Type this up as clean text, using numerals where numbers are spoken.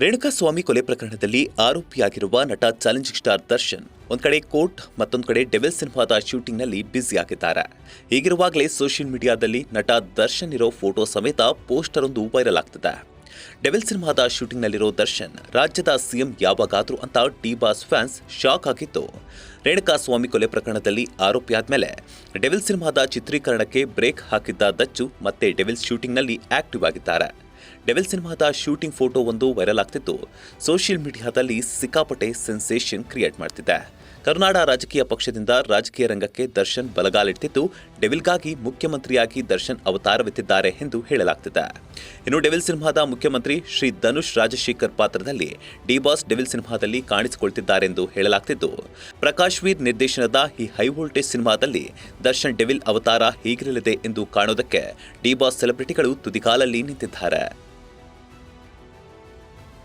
ರೇಣುಕಾಸ್ವಾಮಿ ಕೊಲೆ ಪ್ರಕರಣದಲ್ಲಿ ಆರೋಪಿಯಾಗಿರುವ ನಟ ಚಾಲೆಂಜಿಂಗ್ ಸ್ಟಾರ್ ದರ್ಶನ್ ಒಂದ್ ಕಡೆ ಕೋರ್ಟ್ ಮತ್ತೊಂದು ಕಡೆ ಡೆವಿಲ್ ಸಿನಿಮಾದ ಶೂಟಿಂಗ್ನಲ್ಲಿ ಬ್ಯುಸಿ ಆಗಿದ್ದಾರೆ. ಹೀಗಿರುವಾಗಲೇ ಸೋಷಿಯಲ್ ಮೀಡಿಯಾದಲ್ಲಿ ನಟ ದರ್ಶನ್ ಇರೋ ಫೋಟೋ ಸಮೇತ ಪೋಸ್ಟರ್ ಒಂದು ವೈರಲ್ ಆಗ್ತಿದೆ. ಡೆವಿಲ್ ಸಿನಿಮಾದ ಶೂಟಿಂಗ್ನಲ್ಲಿರೋ ದರ್ಶನ್ ರಾಜ್ಯದ ಸಿಎಂ ಯಾವಾಗಾದ್ರೂ ಅಂತ ಡಿ ಬಾಸ್ ಫ್ಯಾನ್ಸ್ ಶಾಕ್ ಆಗಿತ್ತು. ರೇಣುಕಾಸ್ವಾಮಿ ಕೊಲೆ ಪ್ರಕರಣದಲ್ಲಿ ಆರೋಪಿಯಾದ್ಮೇಲೆ ಡೆವಿಲ್ ಸಿನಿಮಾದ ಚಿತ್ರೀಕರಣಕ್ಕೆ ಬ್ರೇಕ್ ಹಾಕಿದ್ದ ದಚ್ಚು ಮತ್ತೆ ಡೆವಿಲ್ ಶೂಟಿಂಗ್ನಲ್ಲಿ ಆಕ್ಟಿವ್ ಆಗಿದ್ದಾರೆ. ಡೆವಿಲ್ ಸಿನಿಮಾದ ಶೂಟಿಂಗ್ ಫೋಟೋ ಒಂದು ವೈರಲ್ ಆಗ್ತಿದ್ದು ಸೋಷಿಯಲ್ ಮೀಡಿಯಾದಲ್ಲಿ ಸಿಕ್ಕಾಪಟ್ಟೆ ಸೆನ್ಸೇಷನ್ ಕ್ರಿಯೇಟ್ ಮಾಡ್ತಿದೆ. ಕರ್ನಾಟಕ ರಾಜಕೀಯ ಪಕ್ಷದಿಂದ ರಾಜಕೀಯ ರಂಗಕ್ಕೆ ದರ್ಶನ್ ಬಲಗಾಲಿಡ್ತಿದ್ದು ಡೆವಿಲ್ಗಾಗಿ ಮುಖ್ಯಮಂತ್ರಿಯಾಗಿ ದರ್ಶನ್ ಅವತಾರವೆತ್ತಿದ್ದಾರೆ ಎಂದು ಹೇಳಲಾಗ್ತಿದೆ. ಇನ್ನು ಡೆವಿಲ್ ಸಿನಿಮಾದ ಮುಖ್ಯಮಂತ್ರಿ ಶ್ರೀ ಧನುಷ್ ರಾಜಶೇಖರ್ ಪಾತ್ರದಲ್ಲಿ ಡಿ ಬಾಸ್ ಡೆವಿಲ್ ಸಿನಿಮಾದಲ್ಲಿ ಕಾಣಿಸಿಕೊಳ್ತಿದ್ದಾರೆಂದು ಹೇಳಲಾಗ್ತಿದ್ದು, ಪ್ರಕಾಶ್ ವೀರ್ ನಿರ್ದೇಶನದ ಈ ಹೈ ವೋಲ್ಟೇಜ್ ಸಿನಿಮಾದಲ್ಲಿ ದರ್ಶನ್ ಡೆವಿಲ್ ಅವತಾರ ಹೇಗಿರಲಿದೆ ಎಂದು ಕಾಣೋದಕ್ಕೆ ಡಿ ಬಾಸ್ ಸೆಲೆಬ್ರಿಟಿಗಳು ತುದಿಗಾಲಲ್ಲಿ ನಿಂತಿದ್ದಾರೆ.